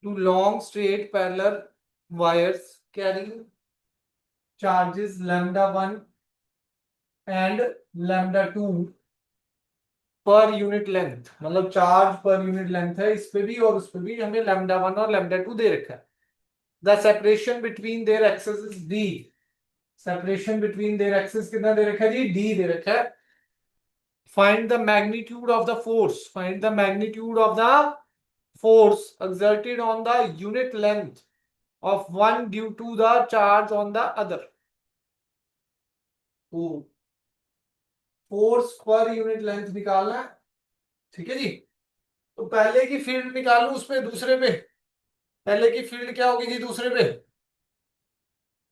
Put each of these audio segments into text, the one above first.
To long straight parallel wires carrying charges λ1 and λ2 per unit length, मतलब charge per unit length है इस पे भी और उस पे भी, हमें λ1 और λ2 दे रखा है। The separation between their axes is d। Separation between their axes कितना दे रखा है जी? d दे रखा है। Find the magnitude of the force, find the magnitude of the force exerted on the unit length of one due to the charge on the other। तो force per unit length निकालना है, ठीक है जी। तो पहले की फील्ड निकालू उस पे दूसरे पे, पहले की फील्ड क्या होगी जी दूसरे पे?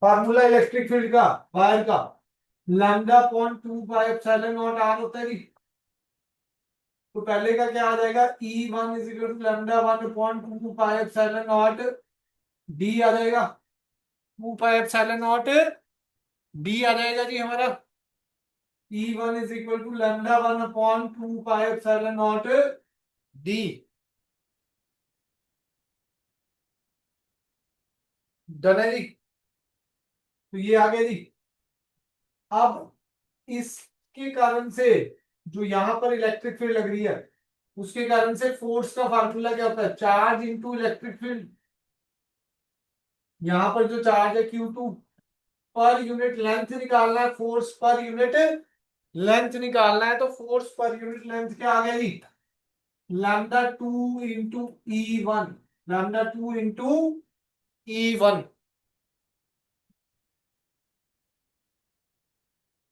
फार्मूला इलेक्ट्रिक फील्ड का, वायर का, lambda upon 2 pi epsilon naught r होता है जी। तो पहले का क्या आ जाएगा? E1 is equal to λ1 upon 2 pi epsilon naught D आ जाएगा। 2 पाई एप्सिलॉन नॉट डी आ जाएगा जी हमारा। E1 is equal to λ1 upon 2 pi epsilon naught D. Done है जी। तो ये आ गया जी। अब इसके कारण से जो यहां पर इलेक्ट्रिक फील्ड लग रही है, उसके कारण से फोर्स का फार्मूला क्या होता है? Charge into electric field. यहां पर जो चार्ज है Q2, पर यूनिट लेंथ निकालना है, फोर्स पर यूनिट लेंथ निकालना है। तो फोर्स पर यूनिट लेंथ क्या आ गया जी? λ2 इंटू E1, λ2 इंटू E1।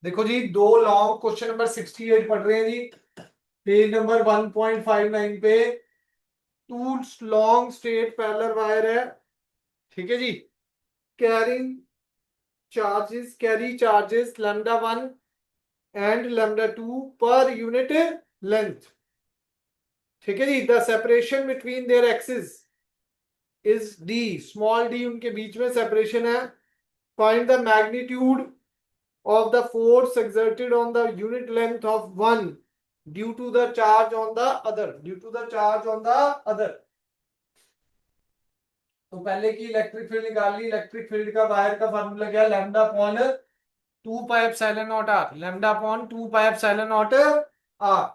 देखो जी, दो लॉन्ग क्वेश्चन नंबर 68 पढ़ रहे हैं जी, पेज नंबर 1.59 पे। Two long straight parallel wire है, ठीक है जी, carrying charges, carry charges λ1 and λ2 per unit length, ठीक है जी। The separation between their axis is d, small d उनके बीच में सेपरेशन है। Find the magnitude of the force exerted on the unit length of one due to the charge on the other, due to the charge on the other। तो पहले की electric field निकाल ली। Electric field का wire का formula क्या है? Lambda upon 2 pi epsilon naught r, lambda upon 2 pi epsilon naught are.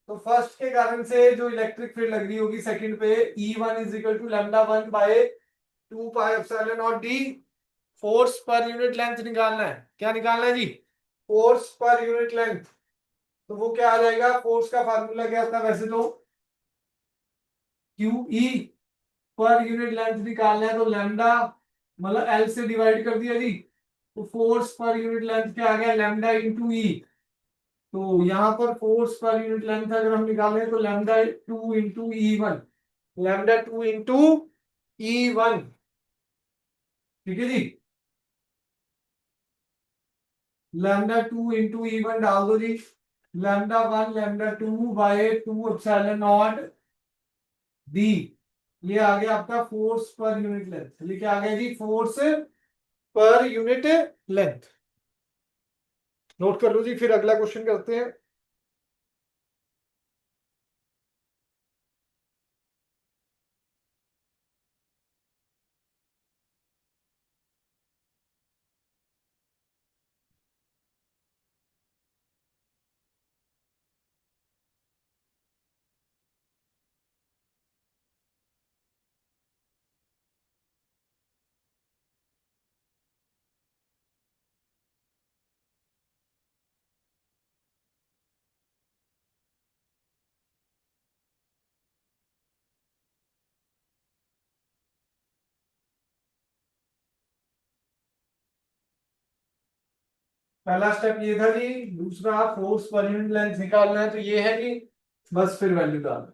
तो फर्स्ट के कारण से जो इलेक्ट्रिक फील्ड लग रही होगी सेकंड पे, E1 is equal to λ1 by 2 pi epsilon naught D. Force per unit length निकालना है। क्या निकालना है जी? Force per unit length. तो वो क्या आ जाएगा? फोर्स का फार्मूला क्या था वैसे तो? QE, पर यूनिट लेंथ निकालना है तो लैम्डा, मतलब एल से डिवाइड कर दिया जी। तो फोर्स पर यूनिट लेंथ क्या आ गया? लैम्डा इंटू ई। तो यहाँ पर फोर्स पर यूनिट लेंथ अगर हम निकालें तो λ2 इंटू E1, λ2 इंटू E1, ठीक है जी। λ2 इंटू E1 डाल दो जी। λ1 λ2 बाय 2 एप्सिलॉन नॉट डी। ये आ गया आपका फोर्स पर यूनिट लेंथ। ये क्या आ गया जी? Force per unit length. Note कर लो जी, फिर अगला क्वेश्चन करते हैं। पहला स्टेप ये था जी। दूसरा फोर्स पर यूनिट लेंथ निकालना है, तो ये है जी। बस फिर वैल्यू डाल।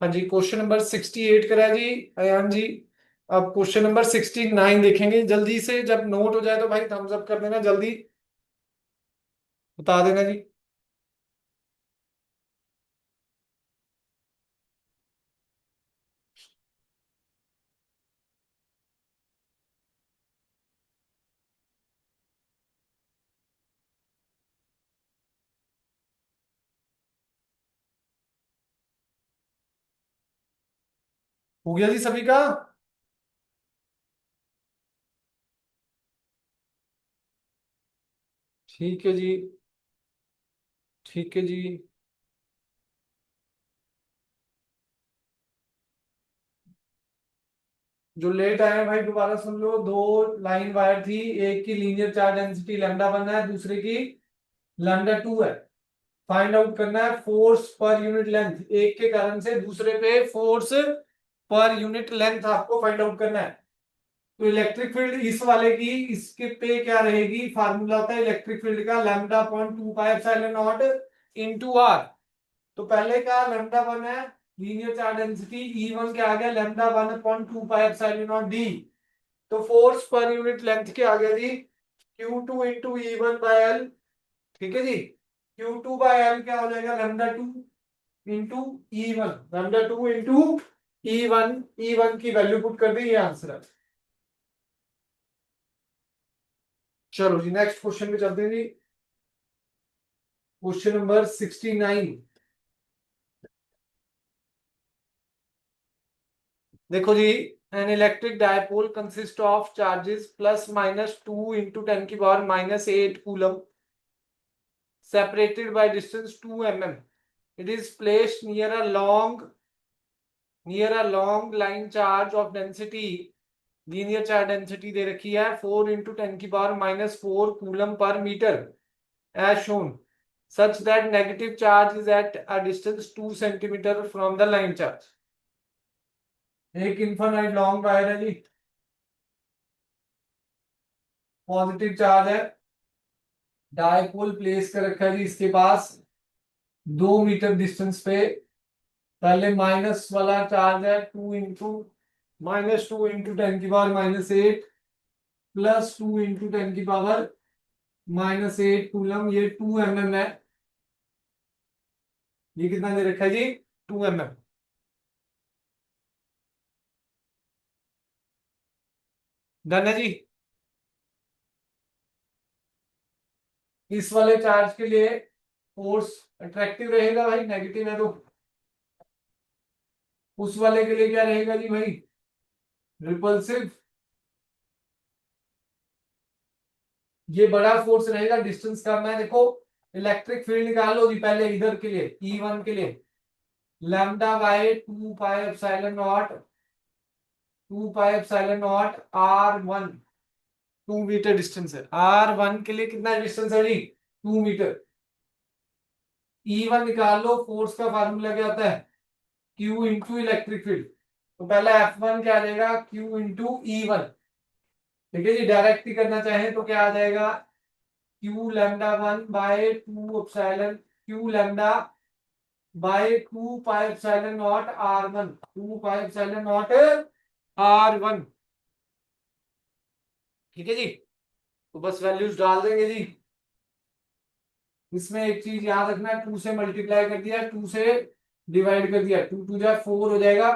हाँ जी, क्वेश्चन नंबर 68 करा है जी अयान जी। अब क्वेश्चन नंबर 69 देखेंगे जल्दी से। जब नोट हो जाए तो भाई थम्स अप कर देना, जल्दी बता देना जी। हो गया जी सभी का। ठीक है जी। ठीक है जी। जो लेट आए हैं भाई दोबारा सुन लो। दो लाइन वायर थी, एक की linear charge density lambda one है, दूसरे की लैम्डा टू है। फाइंड आउट करना है फोर्स पर यूनिट लेंथ, एक के कारण से दूसरे पे फोर्स पर यूनिट लेंथ आपको फाइंड आउट करना है। तो इलेक्ट्रिक फील्ड इस वाले की, इसके पे क्या रहेगी, फार्मूला होता है इलेक्ट्रिक फील्ड का lambda upon two pi epsilon naught into R. तो पहले का लैम्डा वन है linear charge density, E one क्या आ गया lambda one upon two pi epsilon naught D. तो फोर्स पर यूनिट लेंथ क्या आ गया जी, Q two into E one by L. ठीक है जी। क्यू टू बाय एल क्या हो जाएगा lambda two into E one, lambda two into E one. E one की वैल्यू पुट कर दी, ये आंसर है। चलो जी नेक्स्ट क्वेश्चन पे चलते हैं जी। Question number 69। देखो जी, an electric dipole consist of charges plus minus two into ten की power minus eight coulomb separated by distance 2 mm. It is placed near a long line charge of density, linear charge density दे रखी है 4 into ten की power minus four coulomb पर metre as shown, such that negative charge is at a distance 2 centimeter from the line charge. एक infinite long wire है जी, positive charge है, dipole place कर रखा है जी इसके पास 2 मीटर डिस्टेंस पे। पहले माइनस वाला चार्ज है टू इंटू टेन की power minus eight plus two into ten की पावर माइनस एट कूलम, ये 2 mm है। ये कितना दे रखा है जी, 2 mm। डन है जी। इस वाले चार्ज के लिए फोर्स अट्रैक्टिव रहेगा भाई, नेगेटिव है तो। उस वाले के लिए क्या रहेगा जी भाई, रिपल्सिव। ये बड़ा फोर्स रहेगा, डिस्टेंस कम है। देखो इलेक्ट्रिक फील्ड निकालो जी पहले इधर के लिए, ई वन के लिए lambda by two pi epsilon naught, two pi epsilon naught r one. 2 metre distance है, आर वन के लिए कितना डिस्टेंस है जी, 2 मीटर। ई वन निकाल लो, फोर्स का फार्मूला क्या होता है, क्यू इंटू इलेक्ट्रिक फील्ड। तो पहला एफ वन क्या आ जाएगा, क्यू इंटू ई वन। ठीक है जी, डायरेक्ट ही करना चाहें तो क्या आ जाएगा, q lambda one by two epsilon, q lambda by two pi epsilon naught r one, two pi epsilon naught r one. ठीक है जी। तो बस वैल्यूज डाल देंगे जी। इसमें एक चीज याद रखना है, टू से मल्टीप्लाई कर दिया, टू से डिवाइड कर दिया, टू टू जा फोर हो जाएगा,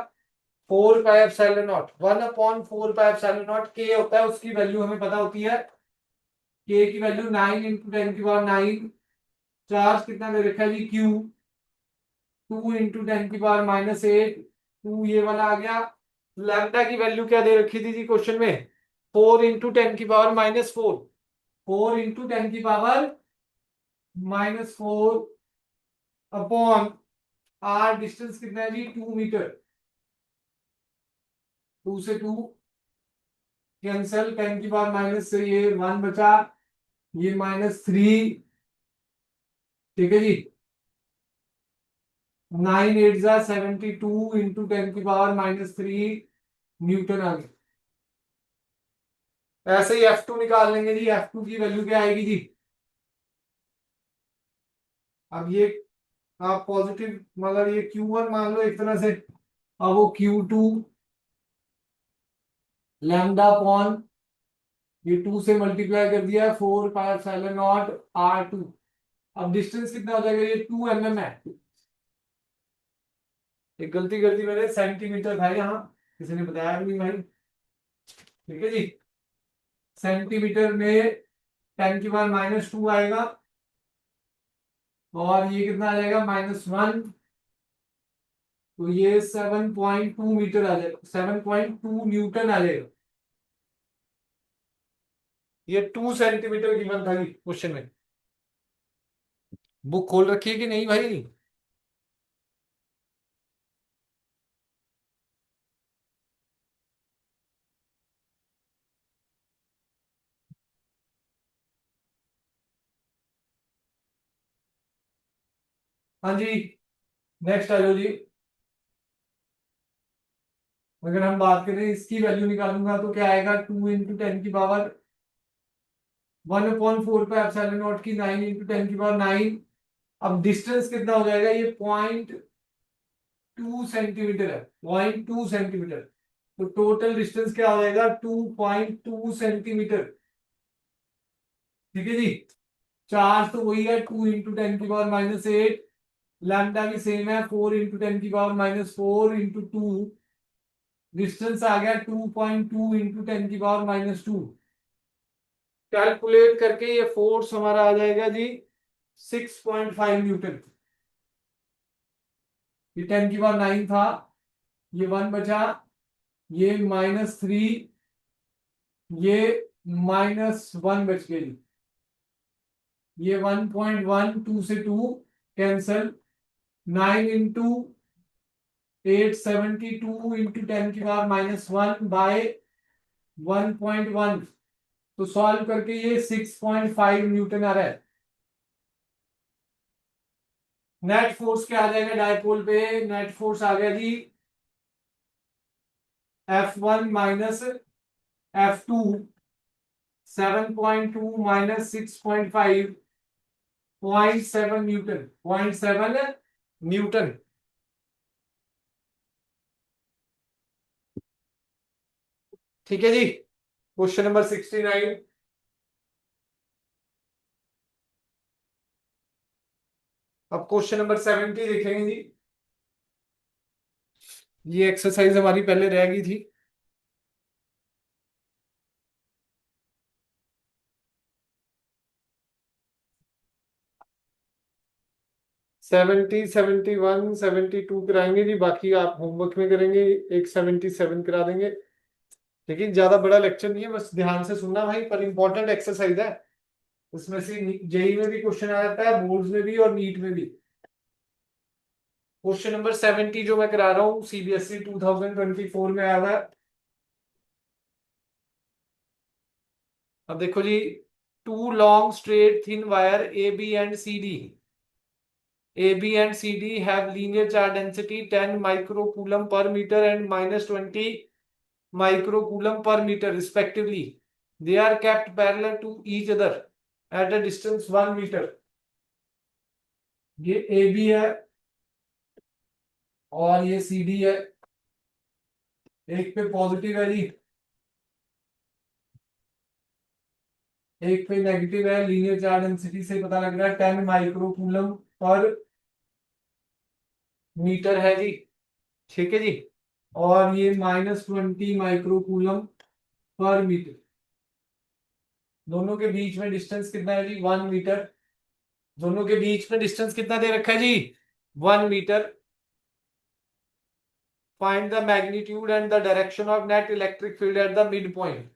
four pi epsilon not one upon four pi epsilon not के होता है, उसकी वैल्यू हमें पता होती है, के की वैल्यू 9 इंटू टेन की पावर 9। चार्ज कितना दे रखा है जी, क्यू, 2 इंटू टेन की पावर माइनस एट, टू ये वाला आ गया। लैम्डा की वैल्यू क्या दे रखी थी जी क्वेश्चन में, 4 इंटू टेन की power minus four, 4 into ten की power minus four upon R, distance कितना है जी 2 मीटर, टू से टू कैंसल, टेन की पावर माइनस से ये वन बचा, ये माइनस थ्री। ठीक है जी, 9 8 जा 72 इंटू टेन की पावर माइनस थ्री न्यूटन आ गया। ऐसे ही F2 निकाल लेंगे जी, F2 की वैल्यू क्या आएगी जी, अब ये आप पॉजिटिव मतलब ये Q1 मान लो एक तरह से, अब वो Q2 लैम्डा अपॉन ये टू से मल्टीप्लाई कर दिया, four pi epsilon naught r two. अब डिस्टेंस कितना हो जाएगा, ये 2 mm है। एक गलती कर दी मैंने, सेंटीमीटर था यहाँ, किसी ने बताया भी नहीं भाई। ठीक है जी, सेंटीमीटर में टेन की पावर माइनस टू आएगा, और ये कितना आ जाएगा माइनस वन तो ये 7.2 मीटर आ जाएगा, 7.2 न्यूटन आ जाएगा। ये 2 सेंटीमीटर गिवन था क्वेश्चन में। बुक खोल रखी है कि नहीं भाई? हाँ जी, नेक्स्ट आ जाओ जी। अगर हम बात करें इसकी वैल्यू निकालूंगा तो क्या आएगा, 2 × 10⁻⁴ वन अपॉन फोर पे एप्सिलॉन नॉट की 9 × 10⁻⁹। अब डिस्टेंस कितना हो जाएगा, ये 0.2 सेंटीमीटर है, 0.2 सेंटीमीटर। तो टोटल डिस्टेंस क्या हो जाएगा, 2.2 सेंटीमीटर। ठीक है जी। चार्ज तो वही है, 2 × 10⁻⁸। लैम्डा भी सेम है, 4 × 10⁻⁴ इंटू 2। डिस्टेंस आ गया 2.2 × 10⁻²। कैलकुलेट करके ये फोर्स हमारा आ जाएगा जी 6.5 न्यूटन। ये 10⁹ था, ये 1 बचा, ये -3, ये -1 बच गई। ये 1.1, 2 से 2 कैंसल, 9 × 872 × 10⁻⁻1/1.1। तो सॉल्व करके ये 6.5 न्यूटन आ रहा है। नेट फोर्स क्या आ जाएगा डायपोल पे, नेट फोर्स आ गया जी F1 minus F2, 7.2 minus 6.5, 0.7 Newton, 0.7 Newton. ठीक है जी। Question number 69। अब क्वेश्चन नंबर 70 देखेंगे जी। ये एक्सरसाइज हमारी पहले रह गई थी। सेवेंटी, 71, 72 कराएंगे जी, बाकी आप होमवर्क में करेंगे। एक 77 करा देंगे। लेकिन ज्यादा बड़ा लेक्चर नहीं है, बस ध्यान से सुनना भाई, पर इंपॉर्टेंट एक्सरसाइज है। उसमें से जेई में भी क्वेश्चन आ जाता है, बोर्ड्स में भी और नीट में भी। क्वेश्चन नंबर 70 जो मैं करा रहा हूँ सीबीएसई 2024 में आया हुआ है। अब देखो जी, two long straight thin wire A B and C D, A, B, and C, D have linear charge density 10 microcoulomb per meter and -20 microcoulomb per meter respectively. They are kept parallel to each other at a distance 1 meter. ये AB है और ये CD है। एक पे positive है जी, एक पे नेगेटिव है। लीनियर चार्ज डेंसिटी से पता लग रहा है 10 माइक्रोकूलम पर मीटर है जी। ठीक है जी। और ये -20 माइक्रोकूलम पर मीटर। दोनों के बीच में डिस्टेंस कितना है जी, 1 मीटर। दोनों के बीच में डिस्टेंस कितना दे रखा है जी, 1 metre. Find the magnitude and the direction of net electric field at the mid point.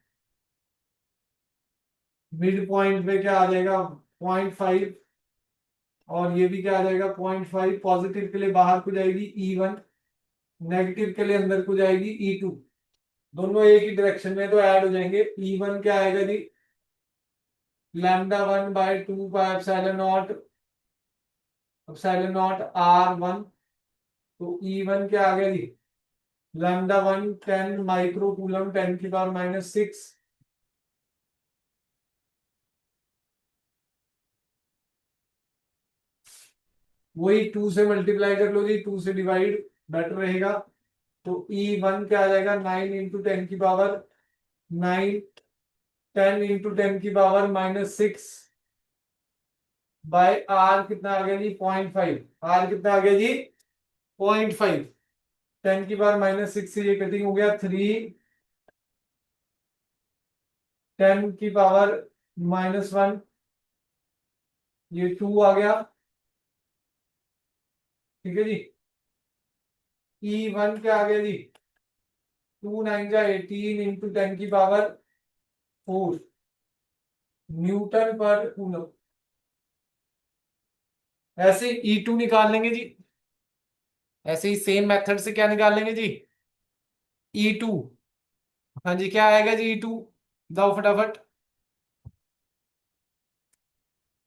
Mid point पे क्या आ जाएगा, 0.5। और ये भी क्या आ जाएगा, 0.5। पॉजिटिव के लिए बाहर को जाएगी E1, नेगेटिव के लिए अंदर को जाएगी E2। दोनों एक ही डायरेक्शन में तो ऐड हो जाएंगे। E1 क्या आएगा जी, λ1/2 पाई एप्सिलॉन नॉट R1। तो E1 क्या आ गया जी, λ1 10 माइक्रोकूलम 10⁻⁶। वही 2 से मल्टीप्लाई कर लो जी, 2 से डिवाइड बेटर रहेगा। तो E1 क्या आ जाएगा, 9 × 10⁻⁹, 10 × 10⁻⁶ बाय R कितना आ गया जी, 0.5। R कितना आ गया जी, 0.5। 10⁻⁶ से ये कटिंग हो गया 3, 10⁻⁻1, ये 2 आ गया। ठीक है जी। E1 क्या आ गया जी, 2 9 जा 18 इंटू 10⁴ न्यूटन पर कूलम। ऐसे E2 निकाल लेंगे जी, ऐसे ही सेम मेथड से क्या निकाल लेंगे जी, E2। हाँ जी, क्या आएगा जी E2, जाओ फटाफट।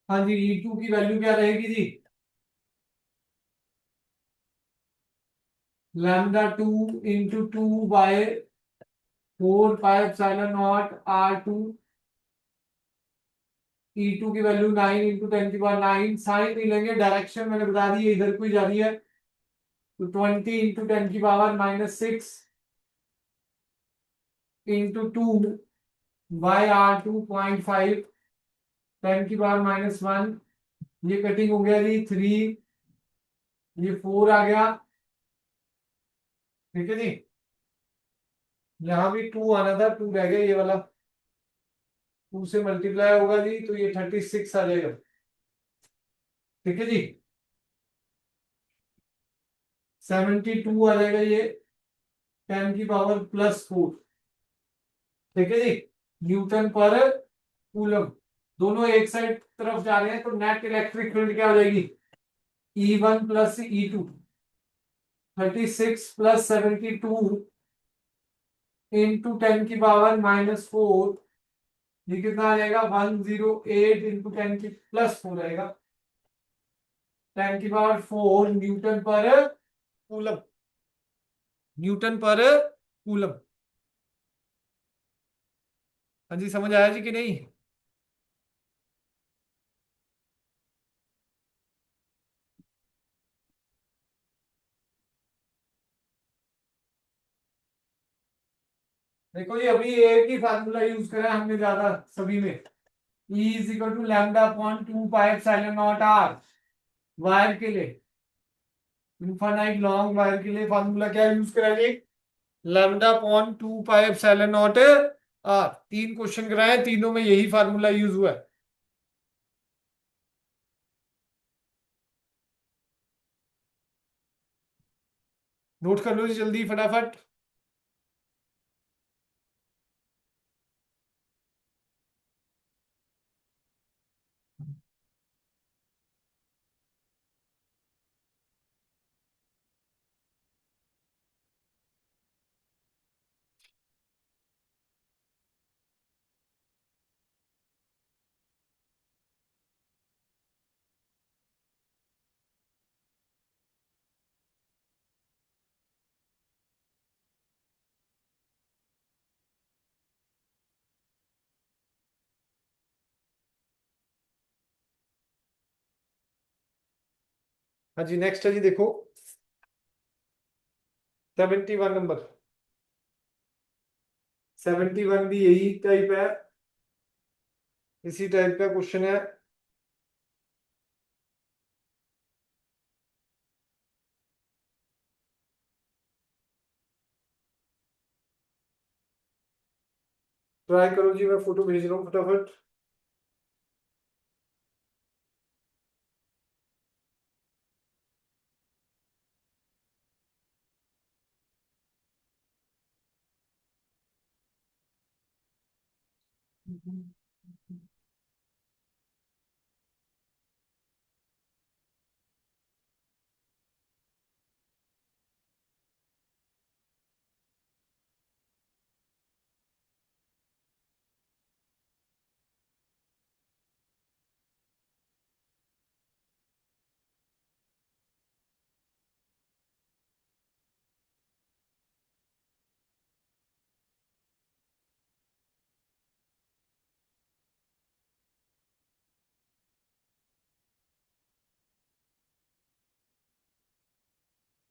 हाँ जी, E2 की वैल्यू क्या रहेगी जी, λ2 × 2/4 πε0 R2। E2 की वैल्यू 9 × 10⁹ साइन नहीं लेंगे, डायरेक्शन मैंने बता दी है, इधर को ही जा रही है, तो 20 × 10⁻⁻⁶ इंटू 2/R2.5 10⁻⁻1। ये कटिंग हो गया जी 3, ये 4 आ गया, ठीक है जी। यहाँ भी 2 आना था, 2 रह गया, ये वाला 2 से मल्टीप्लाई होगा जी, तो ये 36 आ जाएगा, ठीक है जी। 72 आ जाएगा ये 10⁻+4, ठीक है जी, न्यूटन पर कूलम। दोनों एक साइड तरफ जा रहे हैं, तो नेट इलेक्ट्रिक फील्ड क्या हो जाएगी, E1 + E2, 36 + 72 इंटू 10⁻⁻4, ये कितना आ जाएगा, 108 इंटू 10⁻+4 आएगा, 10⁻4 न्यूटन पर कूलम, न्यूटन पर कूलम। हाँ जी, समझ आया जी कि नहीं। देखो जी, अभी एक ही फार्मूला यूज करा है हमने ज्यादा सभी में, E = λ/2πε0 R। वायर के लिए, इनफाइनाइट लॉन्ग वायर के लिए फार्मूला क्या यूज करा जी, λ/2πε0 R। 3 क्वेश्चन कराए, तीनों में यही फार्मूला यूज हुआ है। नोट कर लो जी जल्दी फटाफट। हाँ जी, नेक्स्ट है जी, देखो 71 नंबर, 71 भी यही टाइप है, इसी टाइप का क्वेश्चन है। ट्राई करो जी, मैं फोटो भेज रहा हूँ फटाफट।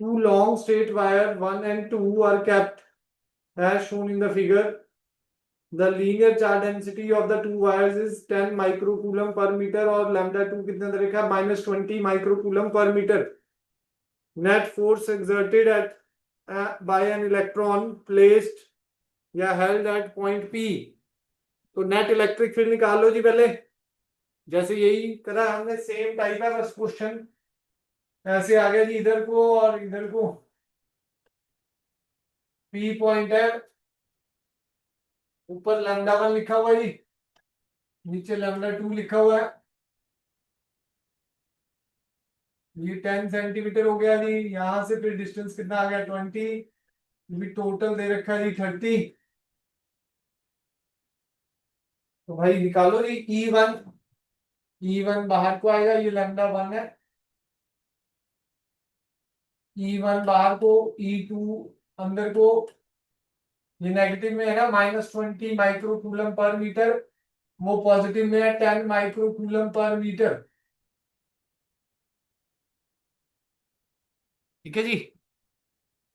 Two long straight wire 1 and 2 are kept as shown in the figure. The linear charge density of the two wires is 10 microcoulomb per meter, और λ2 कितने तरह का, -20 microcoulomb per meter. Net force exerted at by an electron placed या held at point P। तो net electric field निकाल लो जी पहले, जैसे यही करा हमने, सेम टाइप है, बस क्वेश्चन ऐसे आ गया जी, इधर को और इधर को पी पॉइंट है, ऊपर लैम्डा 1 लिखा हुआ है जी, नीचे लैम्डा 2 लिखा हुआ है। ये 10 सेंटीमीटर हो गया जी। यहां से फिर डिस्टेंस कितना आ गया 20, भी टोटल दे रखा है जी 30। तो भाई निकालो जी E1। E1 बाहर को आएगा, ये लैम्डा 1 है। E1 बाहर को, E2 अंदर को। ये नेगेटिव में है ना -20 माइक्रोकूलम पर मीटर, वो पॉजिटिव में है 10 माइक्रोकूलम पर मीटर। ठीक है जी।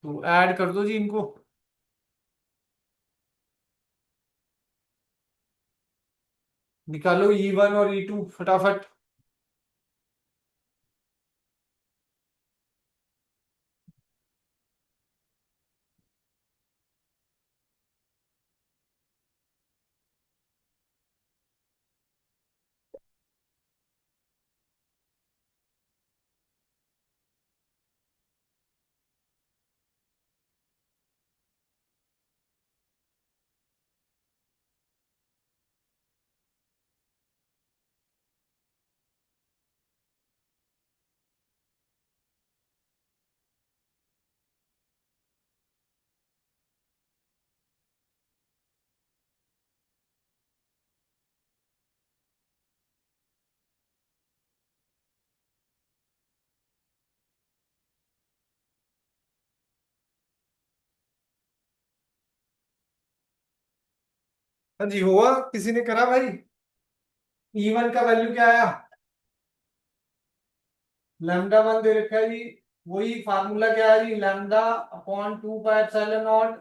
तो ऐड कर दो जी इनको। निकालो E1 और E2 फटाफट। हाँ जी, हुआ, किसी ने करा भाई। E1 का वैल्यू क्या आया? लैम्डा 1 दे रखा है जी। वही फार्मूला क्या है जी, lambda upon 2 pi epsilon naught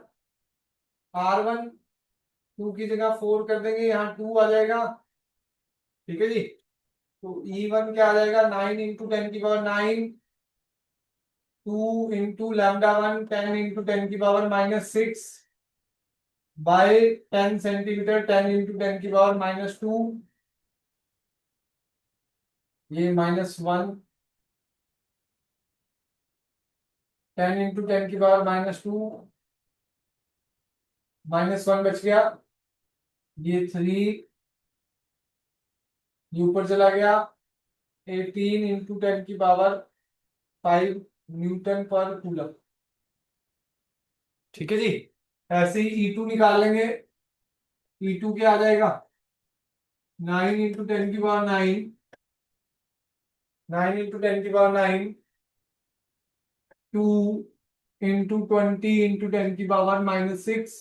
R1। 2 की जगह 4 कर देंगे, यहाँ 2 आ जाएगा। ठीक है जी। तो E1 क्या आ जाएगा, 9 × 10⁻⁹, 2 × λ1 10 × 10⁻⁻6 बाय 10 सेंटीमीटर, 10 × 10⁻²। ये -1, 10 × 10⁻², -1 बच गया। ये 3, ये ऊपर चला गया। 18 × 10⁵ न्यूटन पर कूलम। ठीक है जी। ऐसे ही E2 निकाल लेंगे। E2 क्या आ जाएगा, 9 × 10⁹, 9 × 10⁹, 2 × 20 × 10⁻⁻6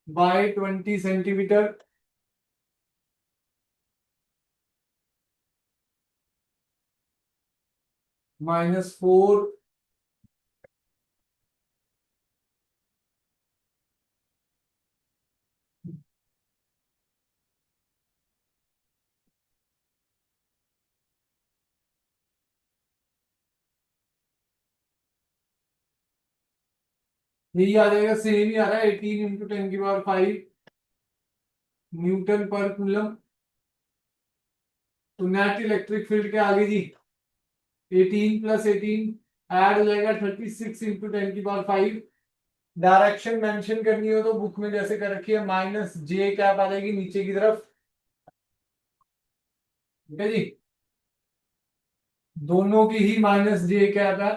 बाय 20 सेंटीमीटर। -4। यही आ जाएगा, सेम ही आ रहा है, 18 × 10⁵ न्यूटन पर कूलम। तो नेट इलेक्ट्रिक फील्ड के आगे जी 18 + 18 ऐड हो जाएगा 36 × 10⁵। डायरेक्शन मेंशन करनी हो तो बुक में जैसे कर रखी है, -J कैप आ जाएगी नीचे की तरफ। ठीक है जी। दोनों की ही -J कैप है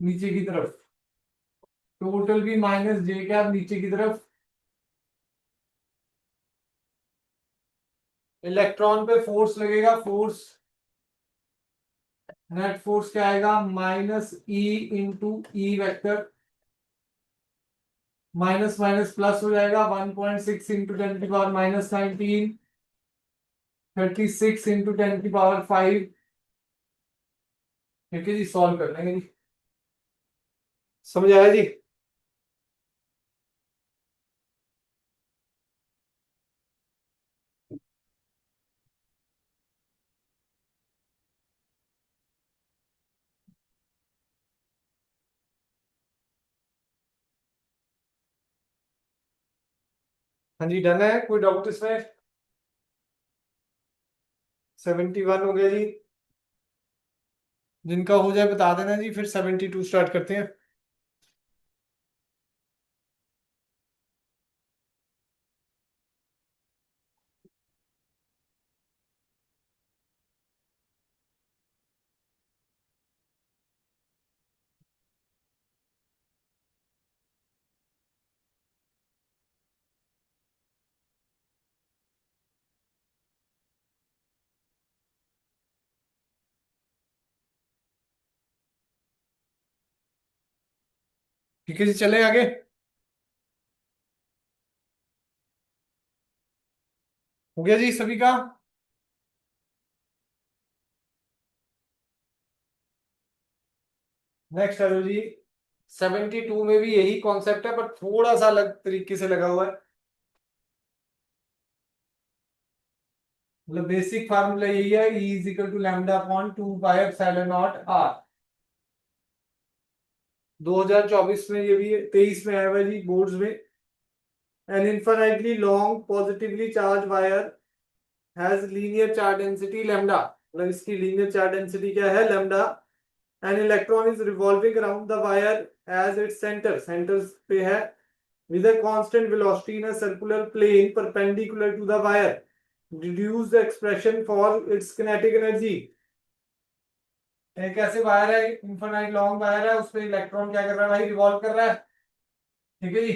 नीचे की तरफ, टोटल भी -J कैप नीचे की तरफ। इलेक्ट्रॉन पे फोर्स लगेगा, फोर्स, नेट फोर्स क्या आएगा, -E × E vector. Minus minus plus हो जाएगा, 1.6 × 10⁻⁻19, 36 × 10⁵। ठीक है जी, सॉल्व कर लेंगे जी। समझ आया जी। हाँ जी, डन है, कोई डाउट इसमें? 71 हो गया जी। जिनका हो जाए बता देना जी, फिर 72 स्टार्ट करते हैं। ठीक है जी, चले आगे। हो गया जी सभी का। नेक्स्ट है जी 72 में भी यही कॉन्सेप्ट है, पर थोड़ा सा अलग तरीके से लगा हुआ है। मतलब बेसिक फार्मूला यही है, E is equal to lambda upon 2 pi epsilon naught r. 2024 में ये भी 23 में आया हुआ जी बोर्ड्स में। An infinitely long positively charge wire has linear charge density lambda. मतलब इसकी लीनियर चार्ज डेंसिटी क्या है, lambda. An electron is revolving around the wire as its centre पे है, with a constant velocity in a circular plane perpendicular to the wire. Deduce the expression for its kinetic energy. एक ऐसे wire है, infinite long wire है, उसपे electron क्या कर रहा है भाई, रिवॉल्व कर रहा है। ठीक है जी।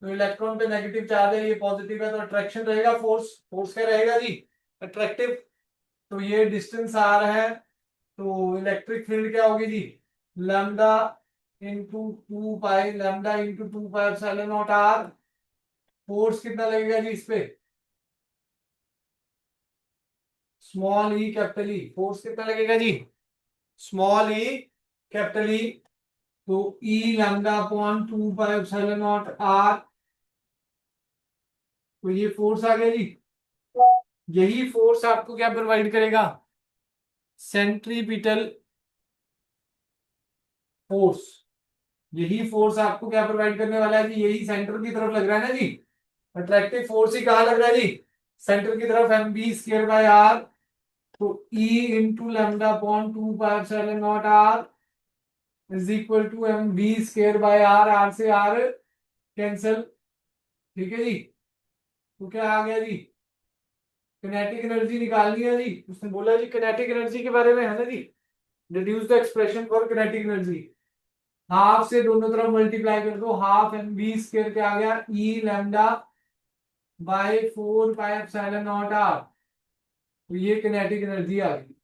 तो इलेक्ट्रॉन पे नेगेटिव चार्ज है, ये पॉजिटिव है, तो अट्रैक्शन रहेगा, फोर्स फोर्स क्या रहेगा जी, अट्रैक्टिव। तो ये डिस्टेंस आर है, तो इलेक्ट्रिक फील्ड क्या होगी जी, lambda into 2 pi, lambda into 2 pi epsilon naught R. Force कितना लगेगा जी इस पे, small E capital E. Force कितना लगेगा जी, स्मॉल ई कैपिटल ई। तो E lambda upon 2 pi epsilon naught are. तो ये फोर्स आ गया जी। यही फोर्स आपको क्या प्रोवाइड करेगा, सेंट्रीपिटल फोर्स। यही फोर्स आपको क्या प्रोवाइड करने वाला है जी, यही सेंटर की तरफ लग रहा है ना जी। अट्रैक्टिव फोर्स ही कहाँ लग रहा है जी, सेंटर की तरफ, M B square by R. तो E into lambda upon 2 pi epsilon naught R is equal to M B square by R. R से आर कैंसल। ठीक है जी। तो क्या आ गया जी, किनेटिक एनर्जी निकालनी है जी। उसने बोला जी किनेटिक एनर्जी के बारे में, है ना जी। Deduce the expression for kinetic energy. Half से दोनों तरफ मल्टीप्लाई कर दो, हाफ एम बी स्क्वायर क्या आ गया, E lambda by 4 pi epsilon naught are. तो ये किनेटिक एनर्जी आ गई।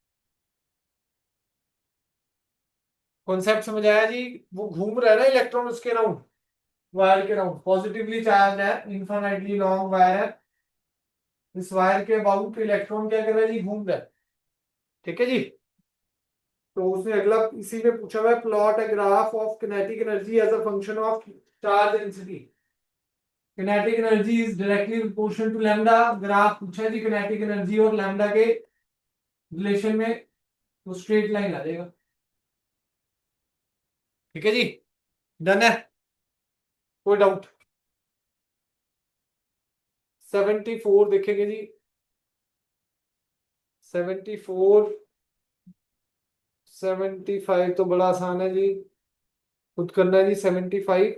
कॉन्सेप्ट समझ आया जी। वो घूम रहा है ना इलेक्ट्रॉन उसके राउंड, वायर के राउंड, पॉजिटिवली चार्ज है, इनफाइनाइटली लॉन्ग वायर है। इस वायर के अबाउट इलेक्ट्रॉन क्या कर रहा है जी, घूम रहा है। ठीक है जी। तो उसने अगला इसी में पूछा हुआ है, plot a graph of kinetic energy as a function of charge density. Kinetic energy is directly proportional to lambda. Graph पूछा है जी किनेटिक एनर्जी और लैम्डा के रिलेशन में, तो स्ट्रेट लाइन आ जाएगा। ठीक है जी, डन है, कोई डाउट। 74 देखेंगे जी। 74 75 तो बड़ा आसान है जी, खुद करना है जी। 75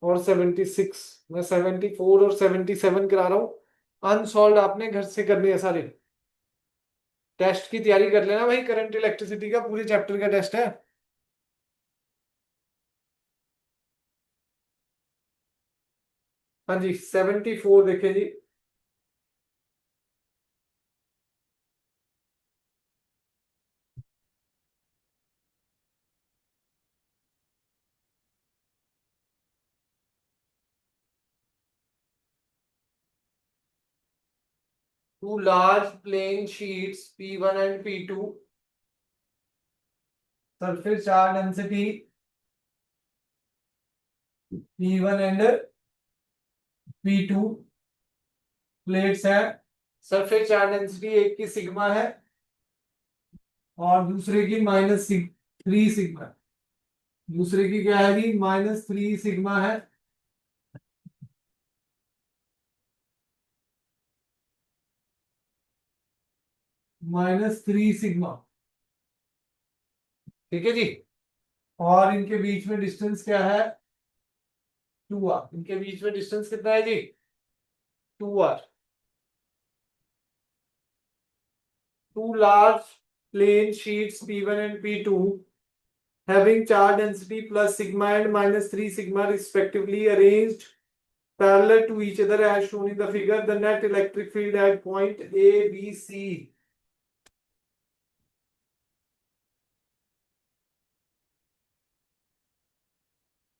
और 76, मैं 74 और 77 करा रहा हूँ। अनसॉल्व आपने घर से करनी है सारे। टेस्ट की तैयारी कर लेना भाई, करंट इलेक्ट्रिसिटी का पूरे चैप्टर का टेस्ट है। हाँ जी 74 देखे जी। Two large plane sheets P1 and P2, surface charge density P1 and P2 प्लेट्स है। सरफेस चार्ज डेंसिटी एक की सिग्मा है और दूसरे की -3 सिग्मा। दूसरे की क्या है जी, -3 सिग्मा है। -3 सिग्मा। ठीक है जी। और इनके बीच में डिस्टेंस क्या है, 2r। इनके बीच में डिस्टेंस कितना है जी, 2r। Two large plane sheets P1 and P2 having charge density plus sigma and -3 sigma respectively arranged parallel to each other as shown in the figure. The net electric field at point A, B, C.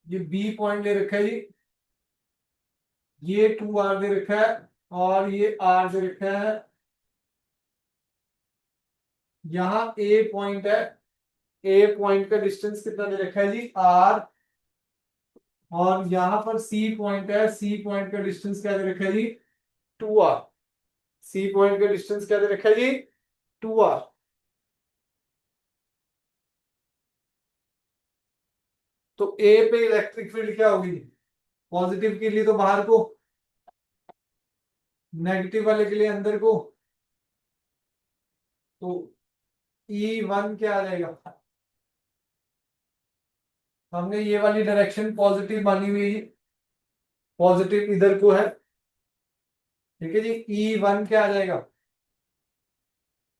ये B point ले रखा है जी, ये 2r दे रखा है और ये r दे रखा है। यहाँ ए पॉइंट है, ए पॉइंट का डिस्टेंस कितना दे रखा है जी r। और यहाँ पर सी पॉइंट है, सी पॉइंट का डिस्टेंस क्या दे रखा है जी 2r। सी पॉइंट का डिस्टेंस क्या दे रखा है जी 2r। तो ए पे इलेक्ट्रिक फील्ड क्या होगी, पॉजिटिव के लिए तो बाहर को, नेगेटिव वाले के लिए अंदर को। तो E1 क्या आ जाएगा, हमने ये वाली डायरेक्शन पॉजिटिव मानी हुई है, पॉजिटिव इधर को है, ठीक है जी। E1 क्या आ जाएगा,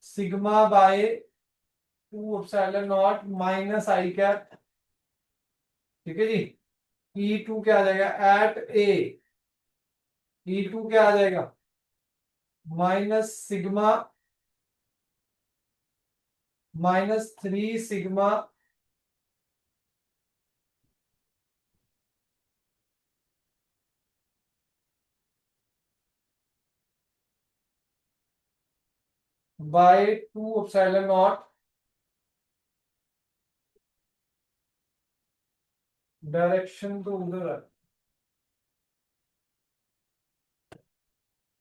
sigma bye 2 epsilon not minus I cap, ठीक है जी। E2 क्या आ जाएगा एट ए, E2 क्या आ जाएगा minus 3 sigma bye 2 epsilon not, direction तो उधर है,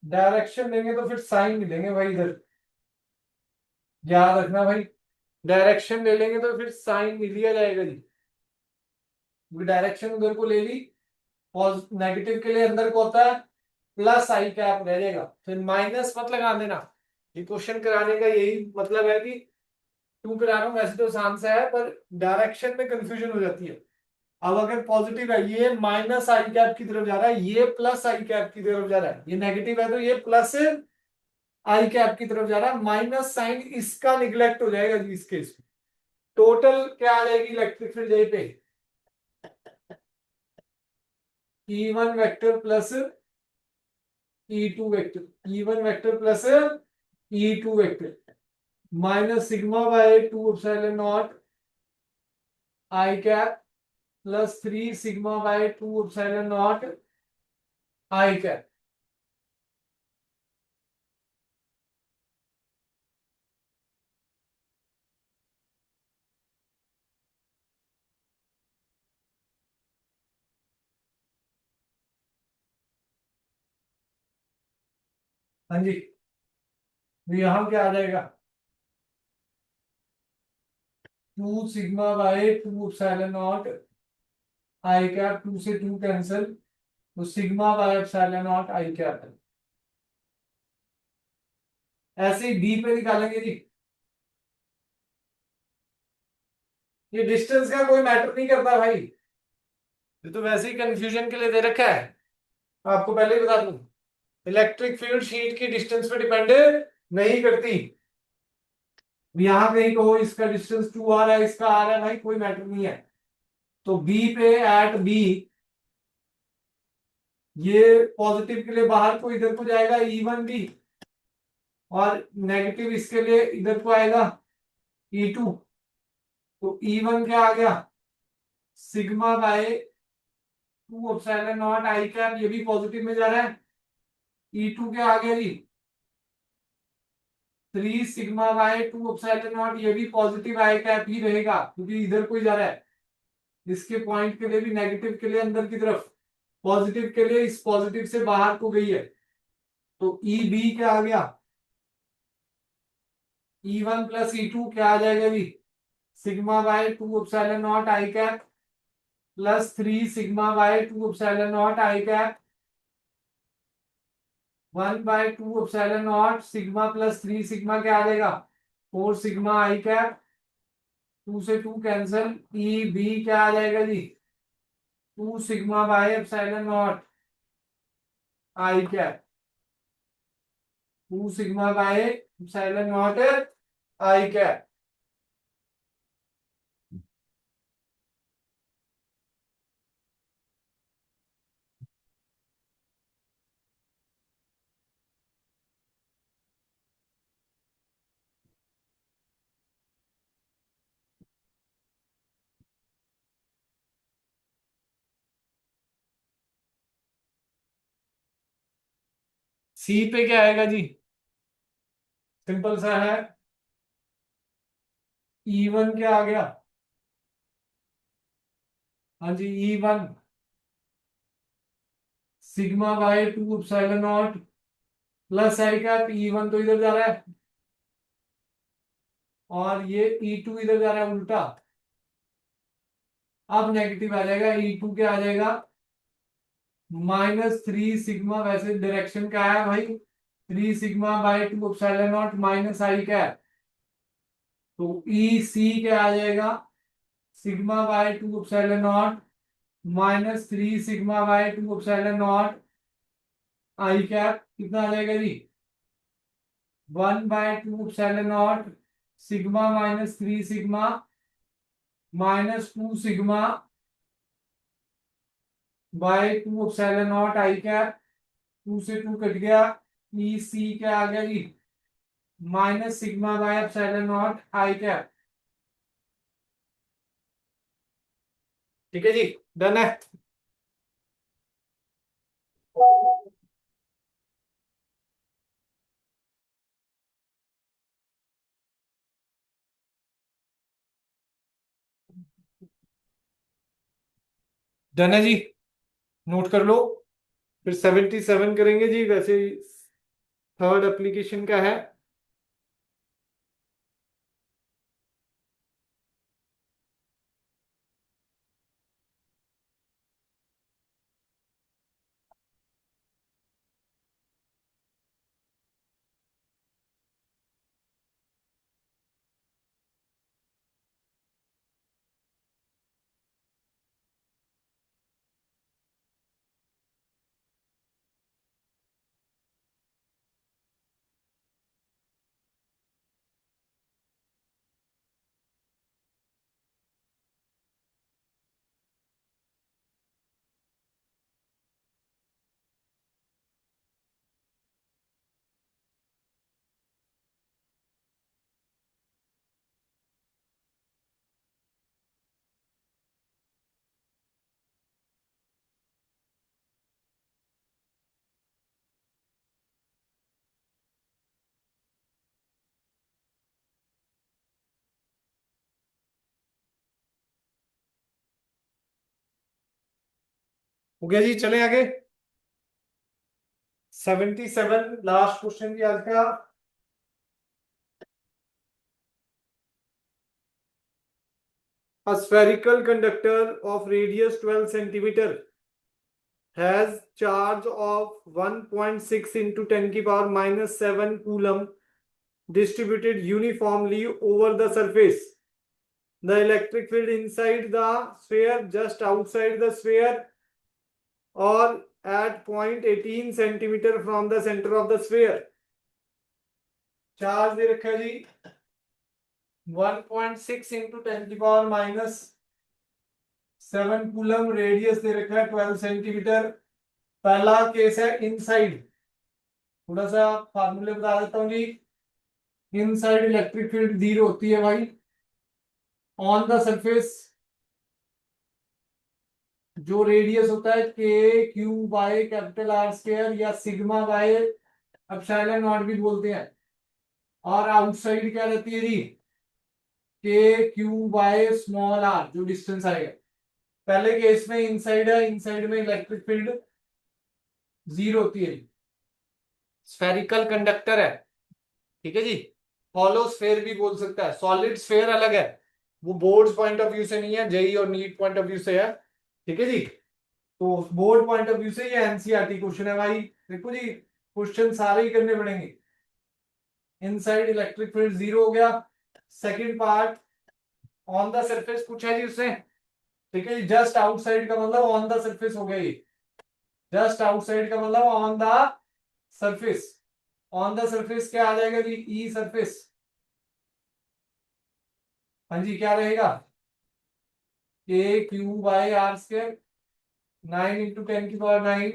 डायरेक्शन देंगे तो फिर साइन मिलेंगे भाई इधर, याद रखना भाई। डायरेक्शन ले लेंगे तो फिर साइन मिल लिया जाएगा जी, डायरेक्शन उधर को ले ली। और नेगेटिव के लिए अंदर को होता है प्लस आई कैप रह जाएगा, फिर माइनस मत लगा देना। ये क्वेश्चन कराने का यही मतलब है कि क्यों करा रहा हूं, वैसे तो आसान सा है पर डायरेक्शन में कंफ्यूजन हो जाती है। अब अगर पॉजिटिव है ये माइनस आई कैप की तरफ जा रहा है, ये प्लस आई कैप की तरफ जा रहा है, ये नेगेटिव है तो ये प्लस आई कैप की तरफ जा रहा है, माइनस साइन इसका निग्लेक्ट हो जाएगा जी इस केस में। टोटल क्या आ जाएगी इलेक्ट्रिक फील्ड यहीं पे, E1 vector plus E2 vector, E1 vector plus E2 vector minus sigma bye 2 epsilon naught I cap plus 3 sigma bye 2 epsilon naught I cap. हाँ जी, तो यहाँ क्या आ जाएगा 2 sigma bye 2 epsilon naught I cap, 2 से 2 cancel, तो sigma by epsilon naught I cap है। ऐसे ही बी पे निकालेंगे जी, ये डिस्टेंस का कोई मैटर नहीं करता भाई, ये तो वैसे ही कंफ्यूजन के लिए दे रखा है। आपको पहले ही बता दूं, इलेक्ट्रिक फील्ड शीट की डिस्टेंस पे डिपेंड नहीं करती। यहां कहीं कहो इसका डिस्टेंस 2r है, इसका r है, भाई कोई मैटर नहीं है। तो बी पे एट बी, ये पॉजिटिव के लिए बाहर को इधर को जाएगा E1 भी, और नेगेटिव इसके लिए इधर को आएगा E2। तो E1 क्या आ गया sigma bye 2 epsilon naught I cap, ये भी पॉजिटिव में जा रहा है। E2 क्या आ गया जी 3 सिग्मा बाय 2 एप्सिलॉन नॉट, ये भी पॉजिटिव आई कैप ही रहेगा क्योंकि इधर को ही जा रहा है। इसके पॉइंट के लिए भी नेगेटिव के लिए अंदर की तरफ, पॉजिटिव के लिए इस पॉजिटिव से बाहर को गई है। तो ई बी क्या आ गया E1 प्लस E2 क्या आ जाएगा भी sigma bye 2 epsilon naught I cap plus 3 sigma bye 2 epsilon naught I cap, 1/2 epsilon not sigma plus 3 sigma क्या आ जाएगा 4 सिग्मा आई कैप, 2 से 2 कैंसिल, ई बी क्या आ जाएगा जी 2 sigma by epsilon naught I cap, 2 sigma by epsilon naught I cap. C पे क्या आएगा जी, सिंपल सा है, E1 क्या आ गया, हाँ जी E1 sigma bye 2 epsilon not plus I cap, E1 तो इधर जा रहा है और ये E2 इधर जा रहा है उल्टा। अब नेगेटिव आ जाएगा, E2 क्या आ जाएगा, -3 सिग्मा, वैसे डायरेक्शन क्या है भाई, 3 sigma bye 2 epsilon not minus I cap, तो ई सी क्या आ जाएगा, sigma bye 2 epsilon not -3 sigma bye 2 epsilon naught I cap, कितना आ जाएगा जी, 1/2 epsilon not sigma -3 sigma -2 sigma bye 2 epsilon naught I cap, 2 से 2 कट गया, ई सी क्या आ गया जी, minus sigma by epsilon naught I cap. ठीक है जी, डन है। डन है जी, नोट कर लो। फिर 77 करेंगे जी, वैसे थर्ड एप्लीकेशन का है। हो गया जी, चले आगे। 77 लास्ट क्वेश्चन जी आज का। A spherical conductor of radius 12 centimeter has charge of 1.6 into 10 की power -7 coulomb distributed uniformly over the surface. The electric field inside the sphere, just outside the sphere, or at point 18 centimeter from the center of the sphere. Charge दे रखा है जी 1.6 into 10 की power -7 coulomb, radius दे रखा है 12 centimetre. पहला case है inside, थोड़ा सा फार्मूले बता देता हूँ जी। इनसाइड इलेक्ट्रिक फील्ड 0 होती है भाई, ऑन द सरफेस जो रेडियस होता है k q by capital r square या सिग्मा बाय एप्सिलॉन नॉट भी बोलते हैं, और आउटसाइड क्या रहती है जी, के क्यू बाय स्मॉल आर, जो डिस्टेंस आएगा। पहले केस में इनसाइड है, इनसाइड में इलेक्ट्रिक फील्ड 0 होती है, स्फेरिकल कंडक्टर है। ठीक है जी, हॉलो स्फेयर भी बोल सकता है, सॉलिड स्फेयर अलग है, वो बोर्ड पॉइंट ऑफ व्यू से नहीं है, जेई और नीट पॉइंट ऑफ व्यू से है। ठीक है जी, तो बोर्ड पॉइंट ऑफ व्यू से ये एनसीईआरटी क्वेश्चन है भाई। देखो जी, क्वेश्चन सारे ही करने पड़ेंगे। इनसाइड इलेक्ट्रिक फील्ड 0 हो गया। Second part, on the surface पूछा है जी उसने। ठीक है जी, जस्ट आउटसाइड का मतलब ऑन द सरफेस हो गया ये, जस्ट आउटसाइड का मतलब on the surface. On the surface क्या आ जाएगा जी, ई सरफेस। हाँ जी, क्या रहेगा, k q by r square, 9 into 10 की पावर 9।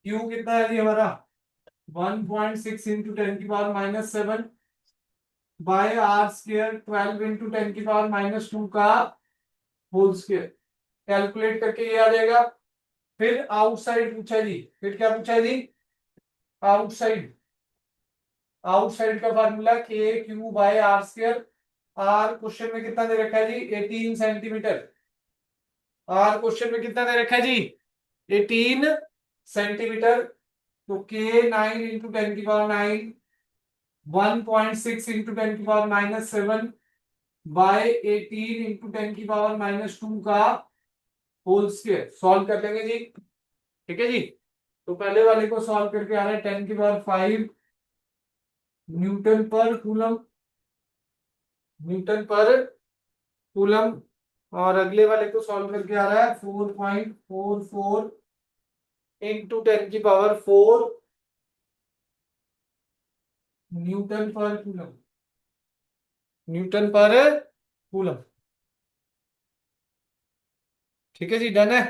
क्यू कितना है जी हमारा, 1.6 इंटू 10 की power -7 by r square 12 into 10 की पावर -2 का होल स्क्वायर। कैलकुलेट करके ये आ जाएगा। फिर आउटसाइड पूछा जी, फिर क्या पूछा जी, आउटसाइड, आउटसाइड का formula k q by r square. R question में कितना दे रखा है जी? 18 सेंटीमीटर। आर क्वेश्चन में कितना दे रखा है जी? 18 सेंटीमीटर। तो के 9 इंटू 10⁹, 1.6 इंटू 10⁻⁻7 बाय 18 इंटू 10⁻⁻2 का होल स्क्वायर। सॉल्व कर लेंगे जी, ठीक है जी। तो पहले वाले को सॉल्व करके आ रहा है 10⁵ न्यूटन पर कूलम, न्यूटन पर कूलम। और अगले वाले को सॉल्व करके आ रहा है 4.44 इंटू 10⁴ न्यूटन पर कूलम, न्यूटन पर कूलम। ठीक है जी, डन है।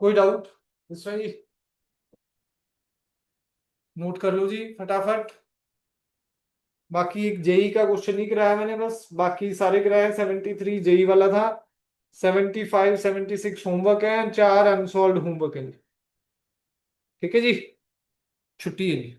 कोई डाउट इसमें जी? नोट कर लो जी फटाफट। बाकी जेई का क्वेश्चन ही कराया मैंने, बस बाकी सारे कराए। 73 जेई वाला था, 75 76 होमवर्क है, 4 अनसॉल्व होमवर्क है। ठीक है जी, छुट्टी है जी।